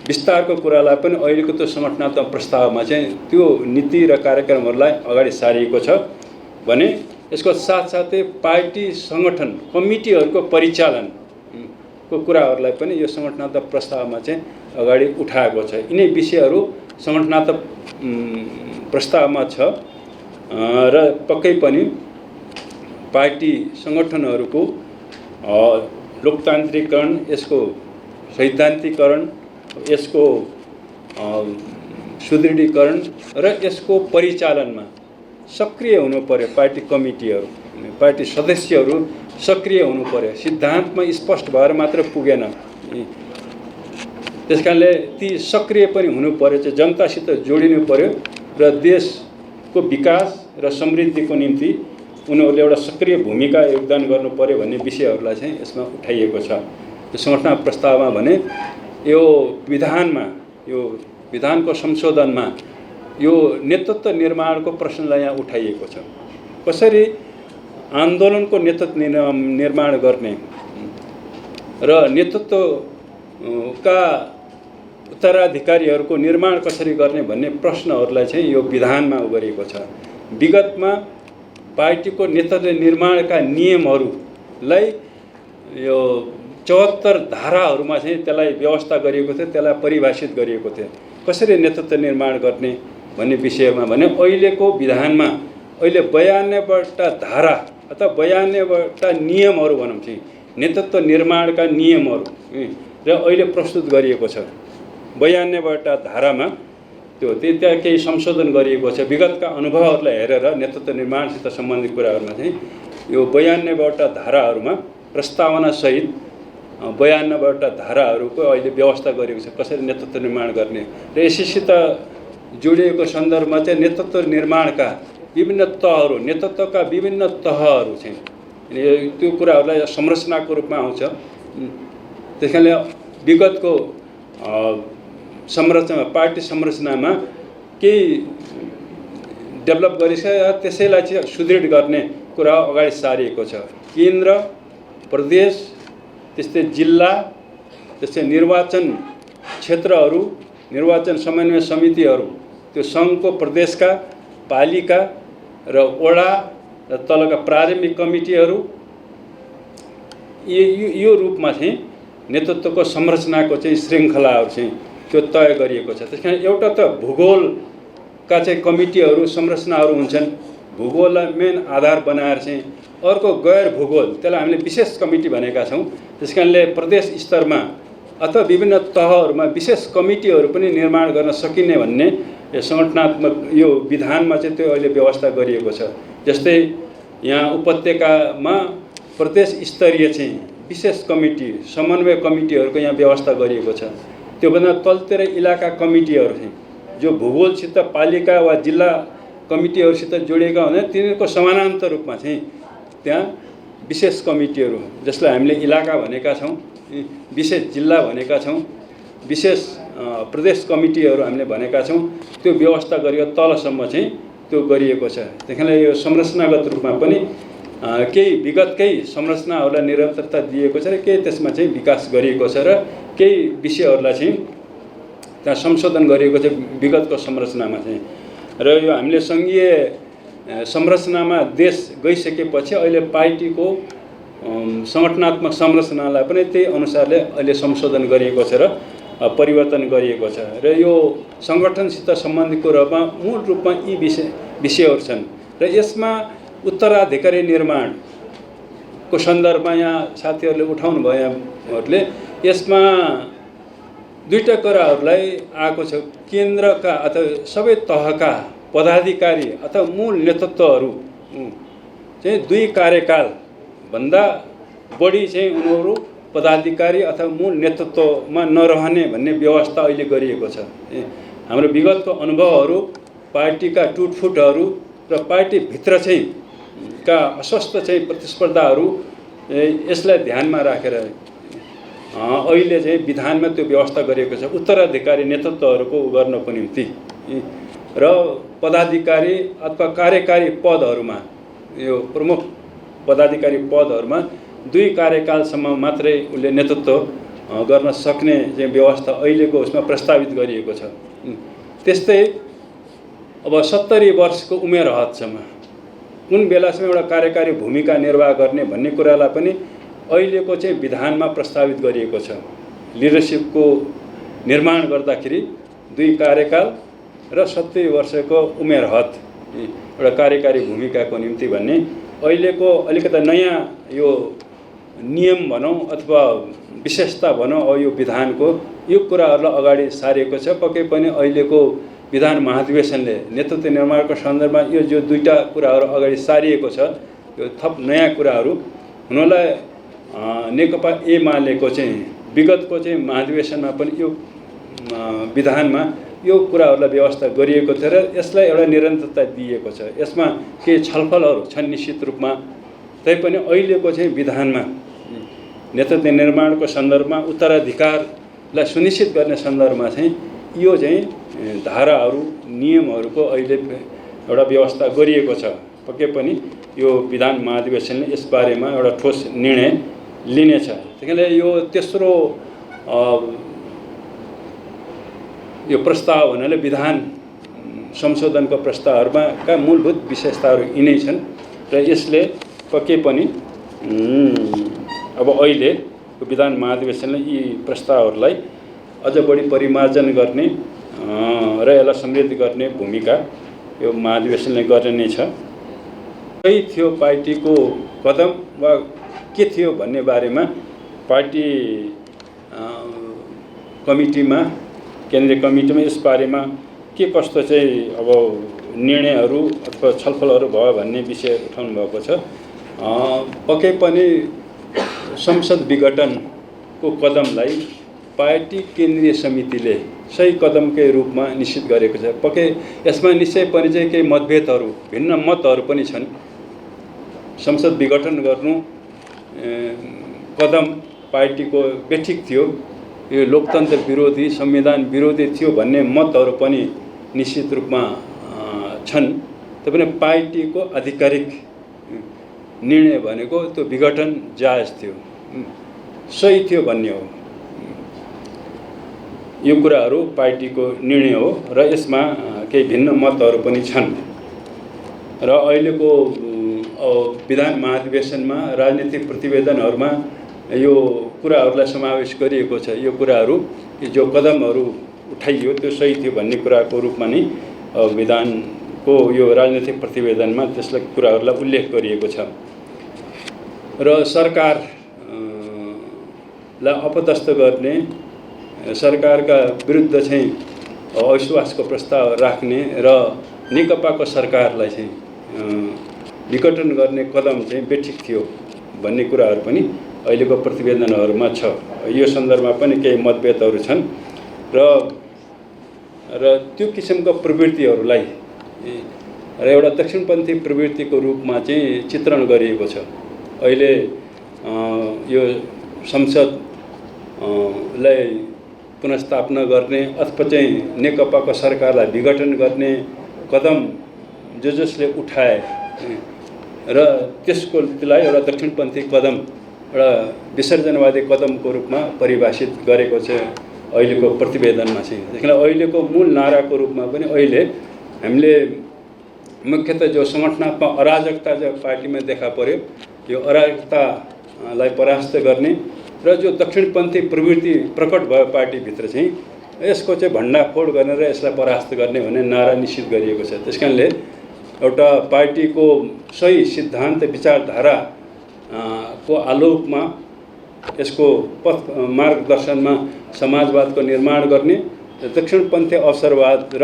विस्तारको कुरालाई पनि अहिलेको त्यो संगठनात्मक प्रस्तावमा चाहिँ त्यो नीति र कार्यक्रमहरूलाई अगाडि सारिएको छ भने यसको साथसाथै पार्टी सङ्गठन कमिटीहरूको परिचालनको कुराहरूलाई पनि यो संगठनात्मक प्रस्तावमा चाहिँ अगाडि उठाएको छ। यिनै विषयहरू संगठनात्मक प्रस्तावमा छ र पक्कै पनि पार्टी सङ्गठनहरूको लोकतान्त्रिकरण, यसको सैद्धान्तिकरण, यसको सुदृढीकरण र यसको परिचालनमा सक्रिय हुनु पर्यो। पार्टी कमिटीहरू, पार्टी सदस्यहरू सक्रिय हुनु पर्यो। सिद्धान्तमा स्पष्ट भएर मात्र पुगेन। त्यसकारणले ती सक्रिय पनि हुनु पर्यो, चाहिँ जनतासित जोडिनु पर्यो र देशको विकास र समृद्धिको निम्ति उनीहरूले एउटा सक्रिय भूमिका योगदान गर्नु पर्यो भन्ने विषयहरूलाई चाहिँ यसमा उठाइएको छ। यो संगठन प्रस्तावमा भने यो विधानमा, यो विधानको संशोधनमा यो नेतृत्व निर्माणको प्रश्नलाई यहाँ उठाइएको छ। कसरी आन्दोलनको नेतृत्व निर्माण गर्ने र नेतृत्वका उत्तराधिकारीहरूको निर्माण कसरी गर्ने भन्ने प्रश्नहरूलाई चाहिँ यो विधानमा गरिएको छ। विगतमा पार्टीको नेतृत्व निर्माणका नियमहरूलाई यो 74 धाराहरूमा चाहिँ त्यसलाई व्यवस्था गरिएको थियो, त्यसलाई परिभाषित गरिएको थियो कसरी नेतृत्व निर्माण गर्ने भन्ने विषयमा। भने अहिलेको विधानमा अहिले 92वटा धारा अथवा 92वटा नियमहरू भनौँ चाहिँ नेतृत्व निर्माणका नियमहरू र अहिले प्रस्तुत गरिएको छ। 92वटा धारामा त्यहाँ केही संशोधन गरिएको छ। विगतका अनुभवहरूलाई हेरेर नेतृत्व निर्माणसित सम्बन्धित कुराहरूमा चाहिँ यो 92वटा धाराहरूमा प्रस्तावनासहित 92वटा धाराहरूको अहिले व्यवस्था गरिएको छ कसरी नेतृत्व निर्माण गर्ने र यसैसित जोडिएको सन्दर्भमा चाहिँ नेतृत्व निर्माणका विभिन्न तहहरू, नेतृत्वका विभिन्न तहहरू चाहिँ त्यो कुराहरूलाई संरचनाको रूपमा आउँछ। त्यस कारणले विगतको संरचना, पार्टी संरचनामा केही डेभलप गरिसक्यो, त्यसैलाई चाहिँ सुदृढ गर्ने कुरा अगाडि सारिएको छ। केन्द्र, प्रदेश, त्यस्तै जिल्ला, त्यस्तै निर्वाचन क्षेत्रहरू, निर्वाचन समन्वय समितिहरू, त्यो सङ्घको प्रदेशका, पालिका र वडा र तलका प्रारम्भिक कमिटीहरू, यो रूपमा चाहिँ नेतृत्वको संरचनाको चाहिँ श्रृङ्खलाहरू चाहिँ त्यो तय गरिएको छ। त्यस कारण एउटा त भूगोलका चाहिँ कमिटीहरू, संरचनाहरू हुन्छन्, भूगोललाई मेन आधार बनाएर चाहिँ अर्को गैर भूगोल, त्यसलाई हामीले विशेष कमिटी भनेका छौँ। त्यस कारणले प्रदेश स्तरमा अथवा विभिन्न तहहरूमा विशेष कमिटीहरू पनि निर्माण गर्न सकिने भन्ने सङ्गठनात्मक यो विधानमा चाहिँ त्यो अहिले व्यवस्था गरिएको छ। जस्तै यहाँ उपत्यकामा प्रदेश स्तरीय चाहिँ विशेष कमिटी, समन्वय कमिटीहरूको यहाँ व्यवस्था गरिएको छ। त्योभन्दा तलतिर इलाका कमिटीहरू चाहिँ जो भूगोलसित, पालिका वा जिल्ला कमिटीहरूसित जोडिएका हुँदैन, तिनीहरूको समानान्तर रूपमा चाहिँ त्यहाँ विशेष कमिटीहरू, जसलाई हामीले इलाका भनेका छौँ, विशेष जिल्ला भनेका छौँ, विशेष प्रदेश कमिटीहरू हामीले भनेका छौँ, त्यो व्यवस्था गरिएको तलसम्म चाहिँ त्यो गरिएको छ। त्यसैले यो संरचनागत रूपमा पनि केही विगतकै संरचनाहरूलाई निरन्तरता दिएको छ र केही त्यसमा चाहिँ विकास गरिएको छ र केही विषयहरूलाई चाहिँ त्यहाँ संशोधन गरिएको छ विगतको संरचनामा चाहिँ। र यो हामीले सङ्घीय संरचनामा देश गइसकेपछि अहिले पार्टीको सङ्गठनात्मक संरचनालाई पनि त्यही अनुसारले अहिले संशोधन गरिएको छ र परिवर्तन गरिएको छ। र यो सङ्गठनसित सम्बन्धित कुरामा मूल रूपमा यी विषयहरू छन् र यसमा उत्तराधिकारी निर्माणको सन्दर्भमा यहाँ साथीहरूले उठाउनु भएहरूले यसमा दुईटा कुराहरूलाई आएको छ। केन्द्रका अथवा सबै तहका पदाधिकारी अथवा मूल नेतृत्वहरू चाहिँ 2 कार्यकालभन्दा बढी चाहिँ उनीहरू पदाधिकारी अथवा मूल नेतृत्वमा नरहने भन्ने व्यवस्था अहिले गरिएको छ। हाम्रो विगतको अनुभवहरू, पार्टीका टुटफुटहरू र पार्टीभित्र चाहिँ का अस्वस्थ चाहिँ प्रतिस्पर्धाहरू यसलाई ध्यानमा राखेर अहिले चाहिँ विधानमा त्यो व्यवस्था गरिएको छ उत्तराधिकारी नेतृत्वहरूको गर्नको निम्ति र पदाधिकारी अथवा कार्यकारी पदहरूमा, यो प्रमुख पदाधिकारी पदहरूमा 2 कार्यकालसम्म मात्रै उसले नेतृत्व गर्न सक्ने चाहिँ व्यवस्था अहिलेको उसमा प्रस्तावित गरिएको छ। त्यस्तै अब 70 वर्षको उमेर हदसम्म कुन बेलासम्म एउटा कार्यकारी भूमिका निर्वाह गर्ने भन्ने कुरालाई पनि अहिलेको चाहिँ विधानमा प्रस्तावित गरिएको छ। लिडरसिपको निर्माण गर्दाखेरि 2 कार्यकाल र 70 वर्षको उमेर हद एउटा कार्यकारी भूमिकाको निम्ति भन्ने अहिलेको अलिकति नयाँ यो नियम भनौँ अथवा विशेषता भनौँ अब यो विधानको यो कुराहरूलाई अगाडि सारेको छ। पक्कै पनि अहिलेको विधान महाधिवेशनले नेतृत्व निर्माणको सन्दर्भमा यो जो 2टा कुराहरू अगाडि सारिएको छ, यो थप नयाँ कुराहरू हुनलाई नेकपा एमालेको चाहिँ विगतको चाहिँ महाधिवेशनमा पनि यो विधानमा यो कुराहरूलाई व्यवस्था गरिएको थियो र यसलाई एउटा निरन्तरता दिएको छ। यसमा केही छलफलहरू छन् निश्चित रूपमा, तैपनि अहिलेको चाहिँ विधानमा नेतृत्व निर्माणको सन्दर्भमा उत्तराधिकारलाई सुनिश्चित गर्ने सन्दर्भमा चाहिँ यो चाहिँ धाराहरू, नियमहरूको अहिले एउटा व्यवस्था गरिएको छ। पक्कै पनि यो विधान महाधिवेशनले यसबारेमा एउटा ठोस निर्णय लिनेछ। त्यसैले यो तेस्रो यो प्रस्ताव भन्नाले विधान संशोधनको प्रस्तावहरूमा का मूलभूत विशेषताहरू यिनै छन् र यसले पक्कै पनि अब अहिले विधान महाधिवेशनले यी प्रस्तावहरूलाई अझ बढी परिमार्जन गर्ने र यसलाई समृद्ध गर्ने भूमिका यो महाधिवेशनले गर्ने नै छ। कही थियो पार्टीको कदम वा के थियो भन्ने बारेमा पार्टी कमिटीमा, केन्द्रीय कमिटीमा यस बारेमा के कस्तो चाहिँ अब निर्णयहरू अथवा छलफलहरू भयो भन्ने विषय उठाउनु भएको छ। पक्कै पनि संसद विघटनको कदमलाई पार्टी केन्द्रीय समितिले सही कदमकै रूपमा निश्चित गरेको छ। पक्कै यसमा निश्चय पनि चाहिँ केही मतभेदहरू, भिन्न मतहरू पनि छन्। संसद विघटन गर्नु कदम पार्टीको बेठिक थियो, यो लोकतन्त्र विरोधी, संविधान विरोधी थियो भन्ने मतहरू पनि निश्चित रूपमा छन्। तैपनि पार्टीको आधिकारिक निर्णय भनेको त्यो विघटन जायज थियो, सही थियो भन्ने हो। यो कुराहरू पार्टीको निर्णय हो र यसमा केही भिन्न मतहरू पनि छन्। र अहिलेको विधान महाधिवेशनमा राजनीतिक प्रतिवेदनहरूमा यो कुराहरूलाई समावेश गरिएको छ। यो कुराहरू जो कदमहरू उठाइयो त्यो सही थियो भन्ने कुराको रूपमा नै विधानको यो राजनीतिक प्रतिवेदनमा त्यसलाई कुराहरूलाई उल्लेख गरिएको छ। र सरकारलाई अपदस्थ गर्ने, सरकारका विरुद्ध चाहिँ अविश्वासको प्रस्ताव राख्ने र नेकपाको सरकारलाई चाहिँ विघटन गर्ने कदम चाहिँ बेठिक थियो भन्ने कुराहरू पनि अहिलेको प्रतिवेदनहरूमा छ। यो सन्दर्भमा पनि केही मतभेदहरू छन् र त्यो किसिमको प्रवृत्तिहरूलाई र एउटा दक्षिणपन्थी प्रवृत्तिको रूपमा चाहिँ चित्रण गरिएको छ। अहिले यो संसदलाई पुनर्स्थापना गर्ने अथवा चाहिँ नेकपाको सरकारलाई विघटन गर्ने कदम जसले उठाए र त्यसलाई एउटा दक्षिणपन्थी कदम, एउटा विसर्जनवादी कदमको रूपमा परिभाषित गरेको छ अहिलेको प्रतिवेदनमा चाहिँ। त्यसले अहिलेको मूल नाराको रूपमा पनि अहिले हामीले मुख्यतः जो सङ्गठनात्मक अराजकता जो पार्टीमा देखा पर्यो, यो अराजकतालाई परास्त गर्ने र जो दक्षिणपन्थी प्रवृत्ति प्रकट भयो पार्टीभित्र चाहिँ यसको चाहिँ भण्डाफोड गर्ने र यसलाई परास्त गर्ने भन्ने नारा निश्चित गरिएको छ। त्यसकारणले एउटा पार्टीको सही सिद्धान्त विचारधारा को आलोकमा यसको पथ मार्गदर्शनमा समाजवादको निर्माण गर्ने, दक्षिणपन्थी अवसरवाद र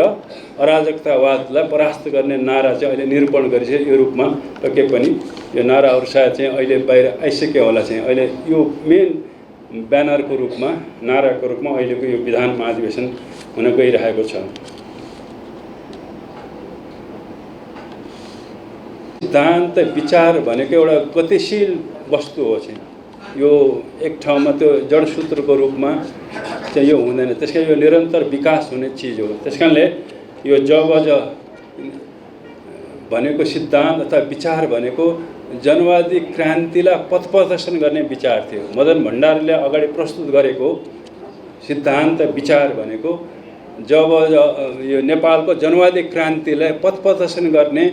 अराजकतावादलाई परास्त गर्ने नारा चाहिँ अहिले निरूपण गरिन्छ। यो रूपमा पक्कै पनि यो नाराहरू सायद चाहिँ अहिले बाहिर आइसक्यो होला। चाहिँ अहिले यो मेन ब्यानरको रूपमा, नाराको रूपमा अहिलेको यो विधान महाधिवेशन हुन गइरहेको छ। सिद्धान्त विचार भनेको एउटा गतिशील वस्तु हो चाहिँ। यो एक ठाउँमा त्यो जडसूत्रको रूपमा चाहिँ यो हुँदैन। त्यसकारण यो निरन्तर विकास हुने चिज हो। त्यसकारणले यो जब भनेको सिद्धान्त अथवा विचार भनेको जनवादी क्रान्तिलाई पथप्रदर्शन गर्ने विचार थियो। मदन भण्डारीले अगाडि प्रस्तुत गरेको सिद्धान्त विचार भनेको जब यो नेपालको जनवादी क्रान्तिलाई पथप्रदर्शन गर्ने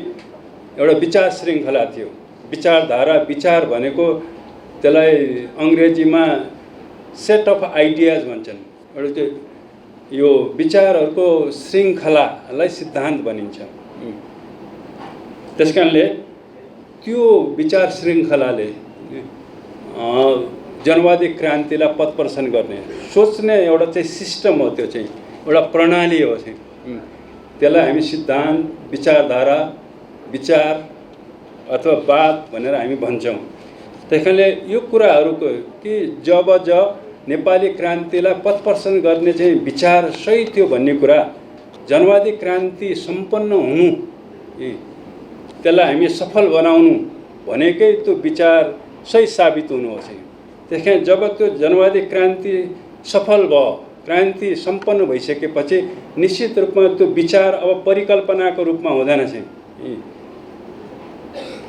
एउटा विचार श्रृङ्खला थियो। विचारधारा, विचार भनेको त्यसलाई अङ्ग्रेजीमा सेट अफ आइडियाज भन्छन्। एउटा त्यो यो विचारहरूको श्रृङ्खलालाई सिद्धान्त भनिन्छ। त्यसकारणले त्यो विचार श्रृङ्खलाले जनवादी क्रान्तिलाई पथप्रदर्शन गर्ने सोच्ने एउटा चाहिँ सिस्टम हो। त्यो चाहिँ एउटा प्रणाली हो चाहिँ। त्यसलाई हामी सिद्धान्त, विचारधारा, विचार अथवा वाद भनेर हामी भन्छौँ। त्यसकारणले यो कुराहरूको कि जब नेपाली क्रान्तिलाई पथप्रदर्शन गर्ने चाहिँ विचार सही थियो भन्ने कुरा, जनवादी क्रान्ति सम्पन्न हुनु, त्यसलाई हामी सफल बनाउनु भनेकै त्यो विचार सही साबित हुनु हो चाहिँ। त्यसकारण जब त्यो जनवादी क्रान्ति सफल भयो, क्रान्ति सम्पन्न भइसकेपछि निश्चित रूपमा त्यो विचार अब परिकल्पनाको रूपमा हुँदैन चाहिँ।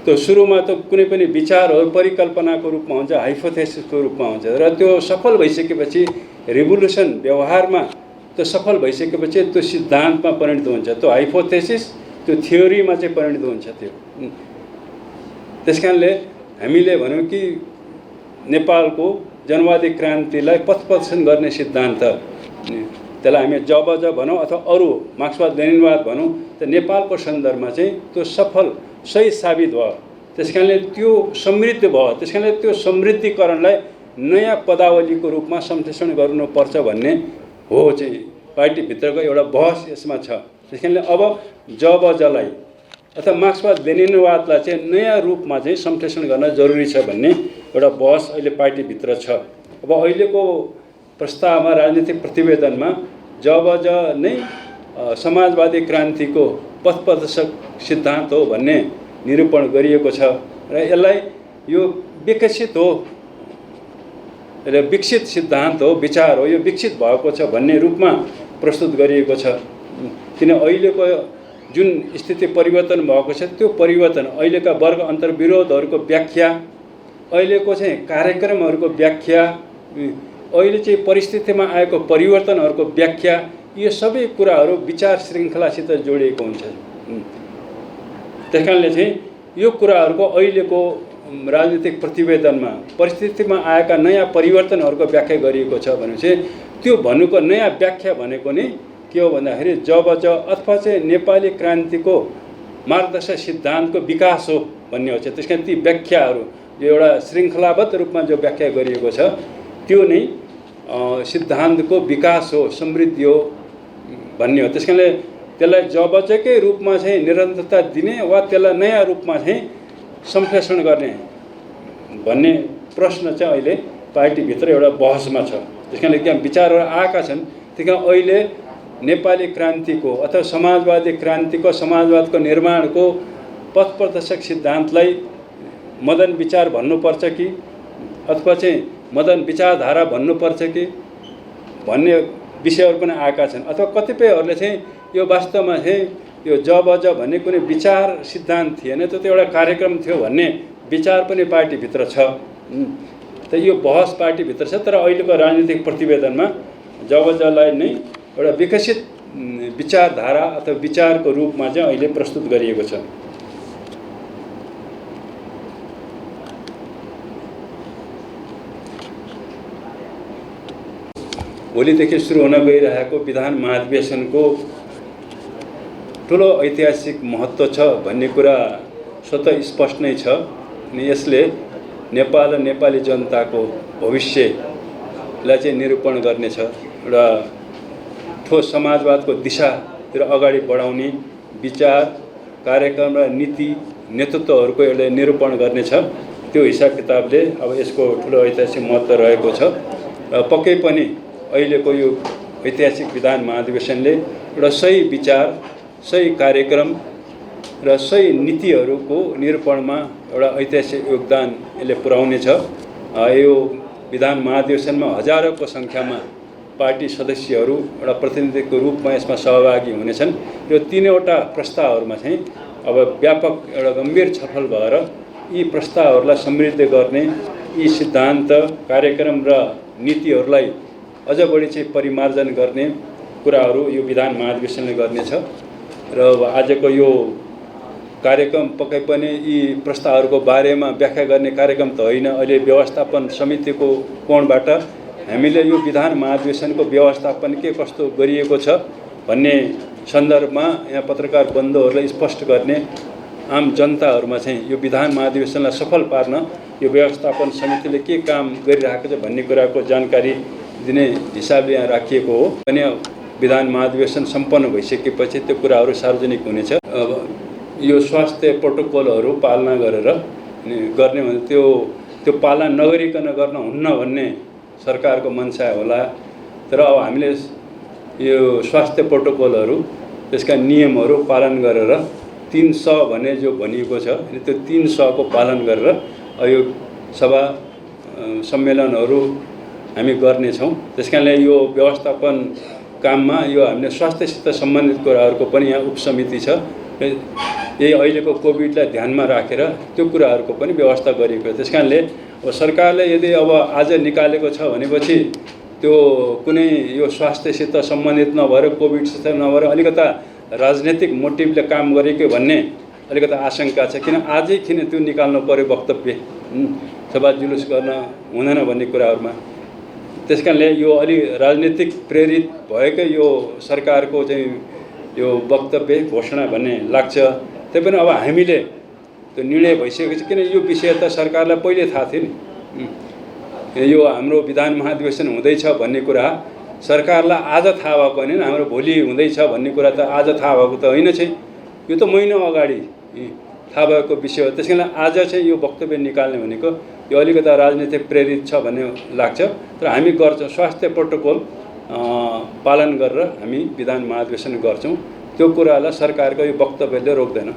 त्यो सुरुमा त कुनै पनि विचारहरू परिकल्पनाको रूपमा हुन्छ, हाइपोथेसिसको रूपमा हुन्छ र त्यो सफल भइसकेपछि रिभोल्युसन व्यवहारमा त्यो सफल भइसकेपछि त्यो सिद्धान्तमा परिणत हुन्छ। त्यो हाइपोथेसिस त्यो थ्योरीमा चाहिँ परिणत हुन्छ त्यो। त्यसकारणले हामीले भन्यौँ कि नेपालको जनवादी क्रान्तिलाई पथप्रदर्शन गर्ने सिद्धान्त, त्यसलाई हामी जब भनौँ अथवा अरू मार्क्सवाद लेनिनवाद भनौँ, त नेपालको सन्दर्भमा चाहिँ त्यो सफल सही साबित भयो। त्यसकारणले त्यो समृद्ध भयो। त्यसकारणले त्यो समृद्धिकरणलाई नयाँ पदावलीको रूपमा सम्प्रेषण गर्नुपर्छ भन्ने हो चाहिँ पार्टीभित्रको एउटा बहस यसमा छ। त्यस कारणले अब जबजलाई अथवा मार्क्सवाद लेनिनवादलाई चाहिँ नयाँ रूपमा चाहिँ सम्प्रेषण गर्न जरुरी छ भन्ने एउटा बहस अहिले पार्टीभित्र छ। अब अहिलेको प्रस्तावमा राजनीतिक प्रतिवेदनमा जबज नै समाजवादी क्रान्तिको पथप्रदर्शक सिद्धान्त हो भन्ने निरूपण गरिएको छ र यसलाई यो विकसित हो र विकसित सिद्धान्त हो, विचार हो, यो विकसित भएको छ भन्ने रूपमा प्रस्तुत गरिएको छ। किन अहिलेको जुन स्थिति परिवर्तन भएको छ त्यो परिवर्तन अहिलेका वर्ग अन्तर्विरोधहरूको व्याख्या, अहिलेको चाहिँ कार्यक्रमहरूको व्याख्या, अहिले चाहिँ परिस्थितिमा आएको परिवर्तनहरूको व्याख्या, यो सबै कुराहरू विचार श्रृङ्खलासित जोडिएको हुन्छ। त्यस कारणले चाहिँ यो कुराहरूको अहिलेको राजनीतिक प्रतिवेदनमा परिस्थितिमा आएका नयाँ परिवर्तनहरूको व्याख्या गरिएको छ भनेपछि त्यो भन्नुको नयाँ व्याख्या भनेको नै के हो भन्दाखेरि जबज अथवा चाहिँ नेपाली क्रान्तिको मार्गदर्शक सिद्धान्तको विकास हो भन्ने हो। त्यस कारण ती व्याख्याहरू यो एउटा श्रृङ्खलाबद्ध रूपमा जो व्याख्या गरिएको छ त्यो नै सिद्धान्तको विकास हो, समृद्धि हो भन्ने हो। त्यस कारणले त्यसलाई जबजकै रूपमा चाहिँ निरन्तरता दिने वा त्यसलाई नयाँ रूपमा चाहिँ सम्प्रेषण गर्ने भन्ने प्रश्न चाहिँ अहिले पार्टीभित्र एउटा बहसमा छ। त्यस कारणले त्यहाँ विचारहरू आएका छन्। त्यस कारण अहिले नेपाली क्रान्तिको अथवा समाजवादी क्रान्तिको समाजवादको निर्माणको पथप्रदर्शक सिद्धान्तलाई मदन विचार भन्नुपर्छ कि अथवा चाहिँ मदन विचारधारा भन्नुपर्छ कि भन्ने विषयहरू पनि आएका छन्। अथवा कतिपयहरूले चाहिँ यो वास्तवमा चाहिँ यो जबज भन्ने कुनै विचार सिद्धान्त थिएन, त्यो त एउटा कार्यक्रम थियो भन्ने विचार पनि पार्टीभित्र छ। त यो बहस पार्टीभित्र छ। तर अहिलेको राजनीतिक प्रतिवेदनमा जबजलाई नै एउटा विकसित विचारधारा अथवा विचारको रूपमा चाहिँ अहिले प्रस्तुत गरिएको छ। भोलिदेखि सुरु हुन गइरहेको विधान महाधिवेशनको ठुलो ऐतिहासिक महत्त्व छ भन्ने कुरा स्वतः स्पष्ट नै छ। अनि यसले नेपाल र नेपाली जनताको भविष्यलाई चाहिँ निरूपण गर्नेछ। एउटा ठोस समाजवादको दिशातिर अगाडि बढाउने विचार, कार्यक्रम र नीति नेतृत्वहरूको यसले निरूपण गर्नेछ। त्यो हिसाब किताबले अब यसको ठुलो ऐतिहासिक महत्त्व रहेको छ। पक्कै पनि अहिलेको यो ऐतिहासिक विधान महाधिवेशनले एउटा सही विचार, सही कार्यक्रम र सही नीतिहरूको निरूपणमा एउटा ऐतिहासिक योगदान यसले पुर्याउनेछ। यो विधान महाधिवेशनमा हजारौँको सङ्ख्यामा पार्टी सदस्यहरू एउटा प्रतिनिधिको रूपमा यसमा सहभागी हुनेछन्। यो तीनवटा प्रस्तावहरूमा चाहिँ अब व्यापक एउटा गम्भीर छलफल भएर यी प्रस्तावहरूलाई समृद्ध गर्ने, यी सिद्धान्त, कार्यक्रम र नीतिहरूलाई अझ बढी चाहिँ परिमार्जन गर्ने कुराहरू यो विधान महाधिवेशनले गर्नेछ। र आजको यो कार्यक्रम पक्कै पनि यी प्रस्तावहरूको बारेमा व्याख्या गर्ने कार्यक्रम त होइन। अहिले व्यवस्थापन समितिको कोणबाट हामीले यो विधान महाधिवेशनको व्यवस्थापन के कस्तो गरिएको छ भन्ने सन्दर्भमा यहाँ पत्रकार बन्धुहरूलाई स्पष्ट गर्ने, आम जनताहरूमा चाहिँ यो विधान महाधिवेशनलाई सफल पार्न यो व्यवस्थापन समितिले के काम गरिरहेको छ भन्ने कुराको जानकारी दिने हिसाबले यहाँ राखिएको हो। अनि विधान महाधिवेशन सम्पन्न भइसकेपछि त्यो कुराहरू सार्वजनिक हुनेछ। अब यो स्वास्थ्य प्रोटोकलहरू पालना गरेर गर्ने भने त्यो पालना नगरिकन गर्न हुन्न भन्ने सरकारको मनसा होला। तर अब हामीले यो स्वास्थ्य प्रोटोकलहरू, त्यसका नियमहरू पालन गरेर 3S भन्ने जो भनिएको छ त्यो 3S को पालन गरेर यो सभा सम्मेलनहरू हामी गर्नेछौँ। त्यसकारणले यो व्यवस्थापन काममा यो हामीले स्वास्थ्यसित सम्बन्धित कुराहरूको पनि यहाँ उपसमिति छ। यही अहिलेको कोभिडलाई ध्यानमा राखेर त्यो कुराहरूको पनि व्यवस्था गरिएको छ। त्यसकारणले अब सरकारले यदि अब आज निकालेको छ भनेपछि त्यो कुनै यो स्वास्थ्यसित सम्बन्धित नभएर, कोभिडसित नभएर अलिकता राजनैतिक मोटिभले काम गरेको भन्ने अलिकता आशंका छ। किन आजै किन त्यो निकाल्नु पर्यो वक्तव्य, सभा जुलुस गर्न हुँदैन भन्ने कुराहरूमा। त्यसकारणले यो अलि राजनीतिक प्रेरित भएकै यो सरकारको चाहिँ यो वक्तव्य घोषणा भन्ने लाग्छ। त्यही पनि अब हामीले त्यो निर्णय भइसकेको छ। किन यो विषय त सरकारलाई पहिले थाहा थियो नि, यो हाम्रो विधान महाधिवेशन हुँदैछ भन्ने कुरा सरकारलाई आज थाहा भएको होइन, हाम्रो भोलि हुँदैछ भन्ने कुरा त आज थाहा भएको त होइन चाहिँ, यो त महिना अगाडि थाहा भएको विषय हो। त्यस कारण आज चाहिँ यो वक्तव्य निकाल्ने भनेको यो अलिकता राजनीतिक प्रेरित छ भन्ने लाग्छ। तर हामी गर्छौँ, स्वास्थ्य प्रोटोकल पालन गरेर हामी विधान महाधिवेशन गर्छौँ। त्यो कुरालाई सरकारको यो वक्तव्यले रोक्दैन।